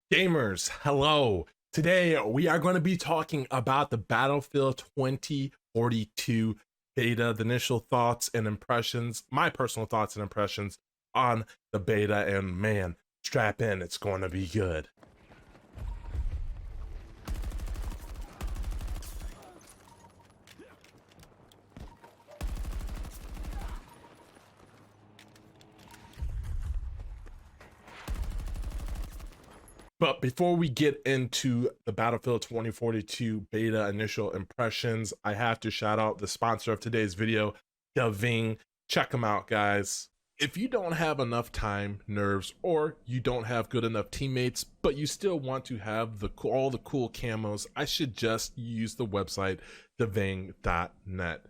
Gamers, hello. Today we are going to be talking about the Battlefield 2042 beta, the initial thoughts and impressions, my personal thoughts and impressions on the beta, and man, strap in, it's going to be good. But before we get into the Battlefield 2042 beta initial impressions, I have to shout out the sponsor of today's video, DVING. Check them out, guys. If you don't have enough time, nerves, or you don't have good enough teammates, but you still want to have all the cool camos, I suggest you use the website DVING.net.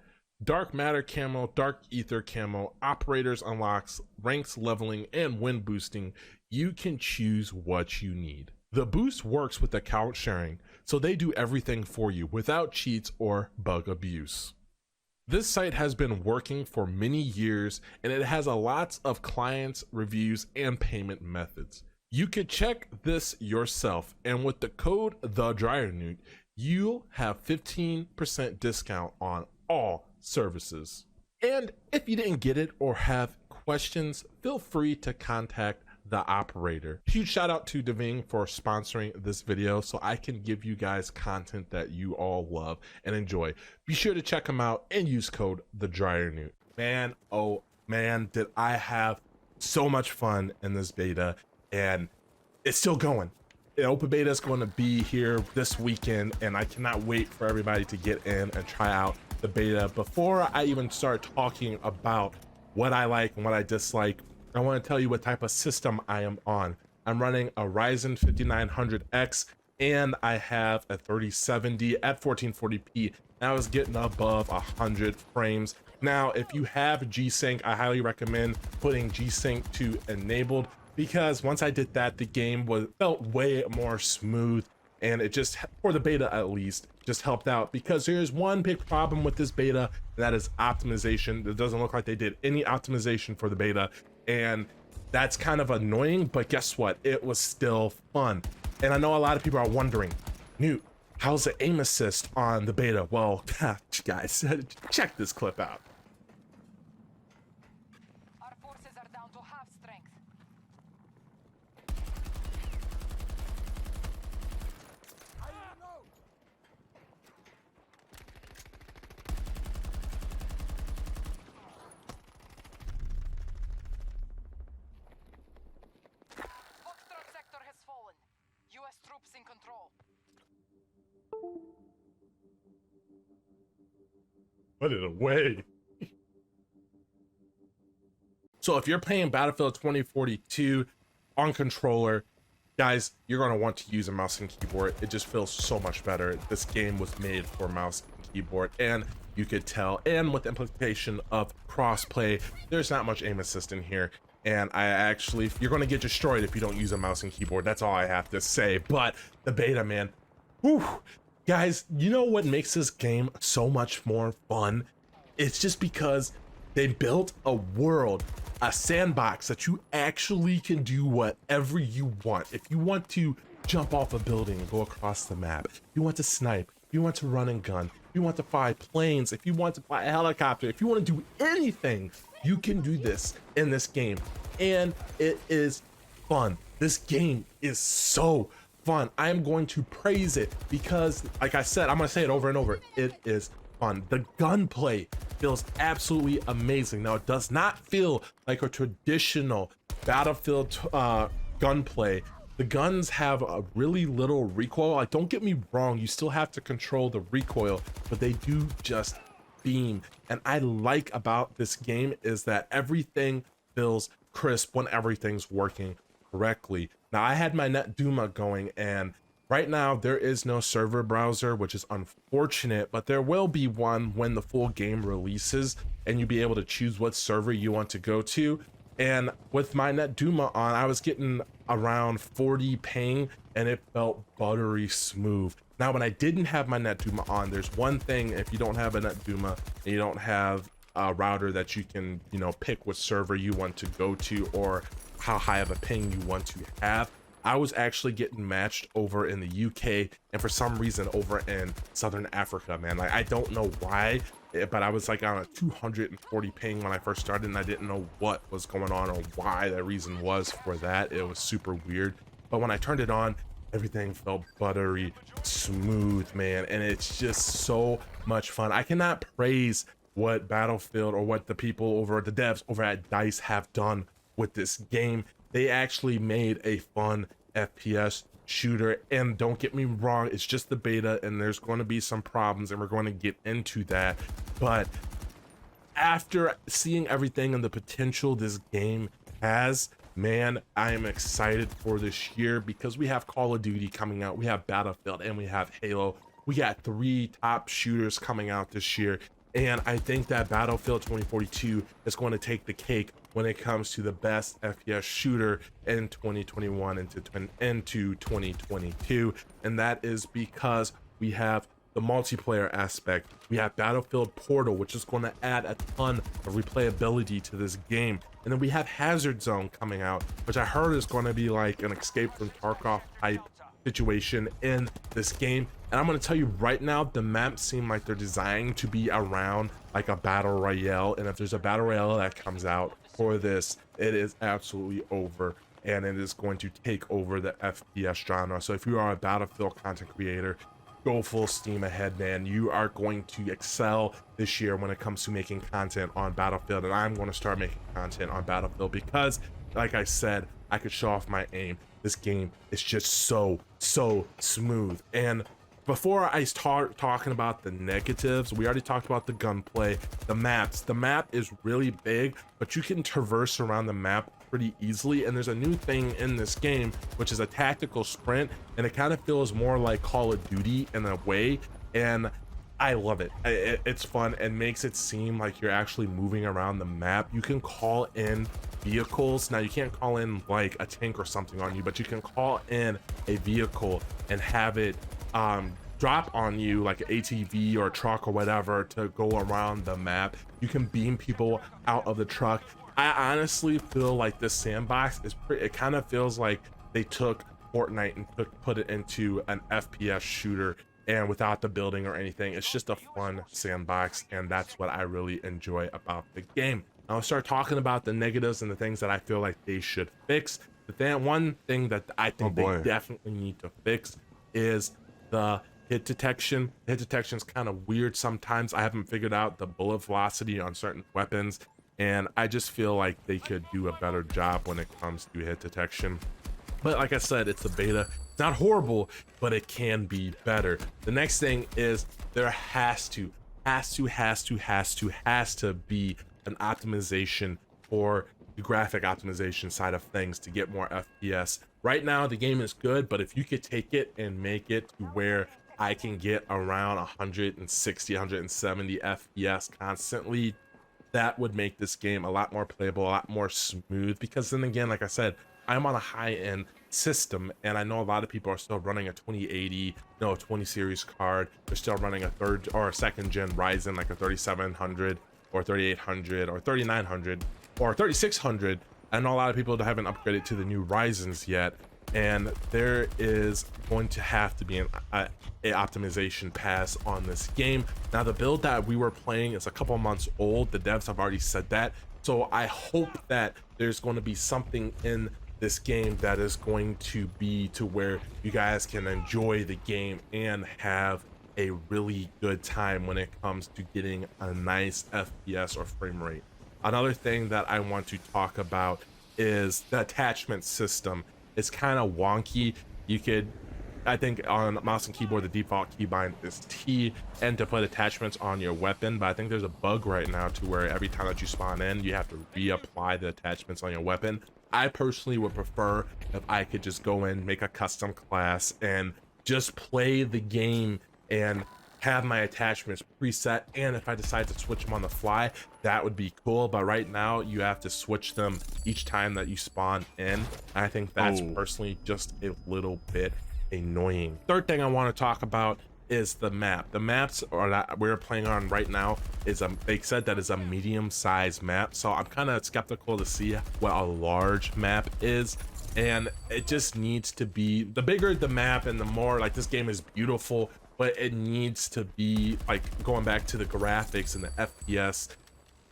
Dark matter camo, dark ether camo, operators unlocks, ranks leveling, and win boosting. You can choose what you need. The boost works with account sharing, so they do everything for you without cheats or bug abuse. This site has been working for many years, and it has a lots of clients, reviews, and payment methods. You could check this yourself, and with the code TheDryerNewt, you'll have 15% discount on all services. And if you didn't get it or have questions, feel free to contact the operator. Huge shout out to DVING for sponsoring this video so I can give you guys content that you all love and enjoy. Be sure to check them out and use code TheDryerNewt. Man, oh man, did I have so much fun in this beta, and it's still going. The open beta is going to be here this weekend, and I cannot wait for everybody to get in and try out the beta. Before I even start talking about what I like and what I dislike, I want to tell you what type of system I am on. I'm running a Ryzen 5900X, and I have a 3070 at 1440p. And I was getting above 100 frames. Now, if you have G-Sync, I highly recommend putting G-Sync to enabled, because once I did that, the game felt way more smooth, and it just, for the beta at least, just helped out. Because there's one big problem with this beta, and that is optimization. It doesn't look like they did any optimization for the beta, and that's kind of annoying, but guess what? It was still fun. And I know a lot of people are wondering, Newt, how's the aim assist on the beta? Well, guys, check this clip out. Our forces are down to half strength. Foxtrot sector has fallen. U.S. troops in control. Put it away. So if you're playing Battlefield 2042 on controller, guys, you're going to want to use a mouse and keyboard. It just feels so much better. This game was made for mouse and keyboard, and you could tell. And with the implication of crossplay, there's not much aim assist in here. And you're going to get destroyed if you don't use a mouse and keyboard. That's all I have to say. But the beta, man, whew. Guys, you know what makes this game so much more fun? It's just because they built a world, a sandbox that you actually can do whatever you want. If you want to jump off a building and go across the map, if you want to snipe, if you want to run and gun, if you want to fly planes, if you want to fly a helicopter, if you want to do anything, you can do this in this game. And it is fun. This game is so fun. I am going to praise it because, like I said, I'm going to say it over and over. It is fun. The gunplay feels absolutely amazing. Now, it does not feel like a traditional Battlefield gunplay. The guns have a really little recoil. Like, don't get me wrong, you still have to control the recoil, but they do just beam. And I like about this game is that everything feels crisp when everything's working correctly. Now, I had my NetDuma going, and right now there is no server browser, which is unfortunate, but there will be one when the full game releases, and you'll be able to choose what server you want to go to. And with my NetDuma on, I was getting around 40 ping, and it felt buttery smooth. Now, when I didn't have my NetDuma on, there's one thing: if you don't have a NetDuma and you don't have a router that you can, pick what server you want to go to or how high of a ping you want to have, I was actually getting matched over in the UK and for some reason over in Southern Africa, man. Like, I don't know why, but I was like on a 240 ping when I first started, and I didn't know what was going on or why the reason was for that. It was super weird. But when I turned it on, everything felt buttery smooth, man, and it's just so much fun. I cannot praise what Battlefield or what the people over, the devs over at DICE have done with this game. They actually made a fun FPS shooter, and don't get me wrong, it's just the beta and there's going to be some problems, and we're going to get into that. But after seeing everything and the potential this game has, man, I am excited for this year because we have Call of Duty coming out, we have Battlefield, and we have Halo. We got 3 top shooters coming out this year, and I think that Battlefield 2042 is going to take the cake when it comes to the best FPS shooter in 2021 into 2022. And that is because we have the multiplayer aspect. We have Battlefield Portal, which is going to add a ton of replayability to this game. And then we have Hazard Zone coming out, which I heard is going to be like an Escape from Tarkov type situation in this game. And I'm going to tell you right now, the maps seem like they're designed to be around like a battle royale, and if there's a battle royale that comes out for this, it is absolutely over, and it is going to take over the FPS genre. So if you are a Battlefield content creator, go full steam ahead, man. You are going to excel this year when it comes to making content on Battlefield, and I'm going to start making content on Battlefield because, like I said, I could show off my aim. This game is just so smooth. And before I start talking about the negatives, we already talked about the gunplay, the maps. The map is really big, but you can traverse around the map pretty easily. And there's a new thing in this game, which is a tactical sprint, and it kind of feels more like Call of Duty in a way. And I love it. It's fun and makes it seem like you're actually moving around the map. You can call in vehicles. Now, you can't call in like a tank or something on you, but you can call in a vehicle and have it drop on you like an ATV or a truck or whatever to go around the map. You can beam people out of the truck. I honestly feel like this sandbox is pretty, it kind of feels like they took Fortnite and put it into an FPS shooter, and without the building or anything. It's just a fun sandbox, and that's what I really enjoy about the game. I'll start talking about the negatives and the things that I feel like they should fix. But then one thing that I think they definitely need to fix is the hit detection. Hit detection is kind of weird sometimes. I haven't figured out the bullet velocity on certain weapons, and I just feel like they could do a better job when it comes to hit detection. But like I said, it's a beta. It's not horrible, but it can be better. The next thing is there has to be an optimization for the graphic optimization side of things to get more FPS. Right now, the game is good, but if you could take it and make it to where I can get around 160, 170 FPS constantly, that would make this game a lot more playable, a lot more smooth. Because then again, like I said, I'm on a high-end system, and I know a lot of people are still running a 2080, no, 20 series card. They're still running a third or a second gen Ryzen, like a 3700 or 3800 or 3900 or 3600. I know a lot of people haven't upgraded to the new Ryzens yet, and there is going to have to be a optimization pass on this game. Now, the build that we were playing is a couple months old. The devs have already said that, so I hope that there's going to be something in this game that is going to be to where you guys can enjoy the game and have a really good time when it comes to getting a nice FPS or frame rate. Another thing that I want to talk about is the attachment system. It's kind of wonky. You could, I think on mouse and keyboard, the default keybind is T, and to put attachments on your weapon, but I think there's a bug right now to where every time that you spawn in, you have to reapply the attachments on your weapon. I personally would prefer if I could just go in, make a custom class, and just play the game and have my attachments preset, and if I decide to switch them on the fly, that would be cool. But right now you have to switch them each time that you spawn in. I think that's personally just a little bit annoying. Third thing I want to talk about is the map. The maps that we're playing on right now is they said that is a medium-sized map, so I'm kind of skeptical to see what a large map is. and it just needs to be, the bigger the map and the more, like, this game is beautiful, but it needs to be, like, going back to the graphics and the FPS,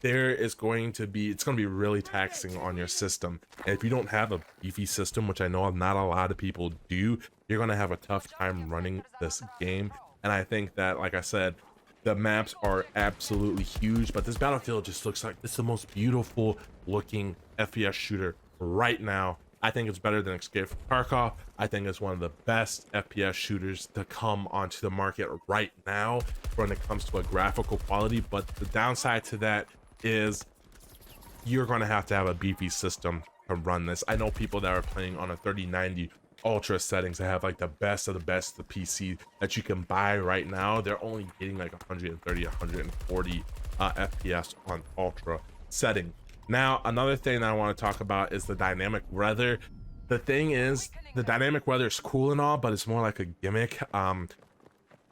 there is going to be, it's going to be really taxing on your system. And if you don't have a beefy system, which I know not a lot of people do, you're going to have a tough time running this game. And I think that, like I said, the maps are absolutely huge, but this Battlefield just looks like it's the most beautiful looking FPS shooter right now. I think it's better than Escape from Tarkov. I think it's one of the best FPS shooters to come onto the market right now when it comes to a graphical quality. But the downside to that is you're going to have a beefy system to run this. I know people that are playing on a 3090 ultra settings that have like the best of the best, the PC that you can buy right now. They're only getting like 130, 140 FPS on ultra setting. Now, another thing that I want to talk about is the dynamic weather. The thing is, the dynamic weather is cool and all, but it's more like a gimmick.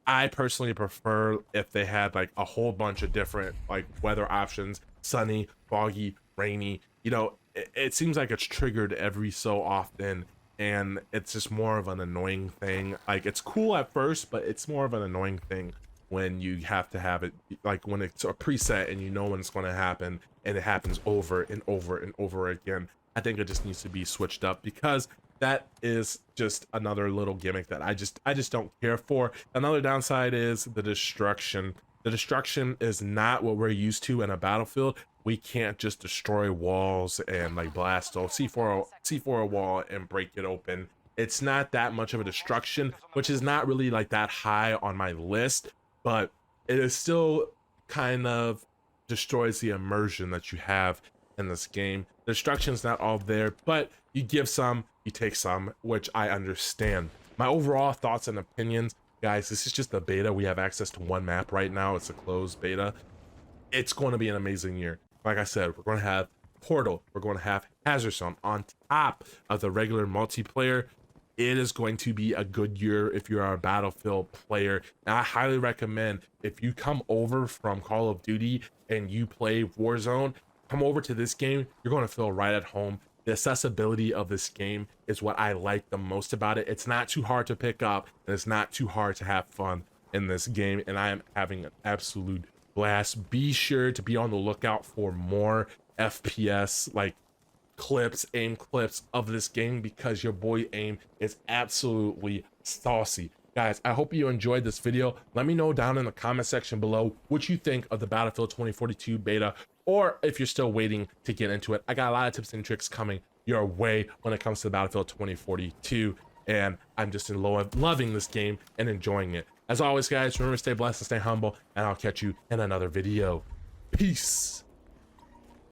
I personally prefer if they had like a whole bunch of different like weather options: sunny, foggy, rainy. You know, it seems like it's triggered every so often, and it's just more of an annoying thing. Like, it's cool at first, but it's more of an annoying thing when you have to have it, like when it's a preset and you know when it's going to happen and it happens over and over and over again. I think it just needs to be switched up, because that is just another little gimmick that I just don't care for. Another downside is the destruction. The destruction is not what we're used to in a Battlefield. We can't just destroy walls and like blast or C4 a wall and break it open. It's not that much of a destruction, which is not really like that high on my list, but it is still kind of destroys the immersion that you have in this game. Destruction's not all there, but you give some, you take some, which I understand. My overall thoughts and opinions, guys, this is just a beta. We have access to one map right now. It's a closed beta. It's going to be an amazing year. Like I said, we're going to have Portal, we're going to have Hazard Zone on top of the regular multiplayer. It is going to be a good year if you're a Battlefield player. And I highly recommend, if you come over from Call of Duty and you play Warzone, come over to this game. You're going to feel right at home. The accessibility of this game is what I like the most about it. It's not too hard to pick up, and it's not too hard to have fun in this game, and I am having an absolute blast. Be sure to be on the lookout for more FPS like clips, aim clips of this game, because your boy aim is absolutely saucy. Guys, I hope you enjoyed this video. Let me know down in the comment section below what you think of the Battlefield 2042 beta, or if you're still waiting to get into it. I got a lot of tips and tricks coming your way when it comes to Battlefield 2042, and I'm just loving this game and enjoying it. As always, guys, remember to stay blessed and stay humble, and I'll catch you in another video. Peace.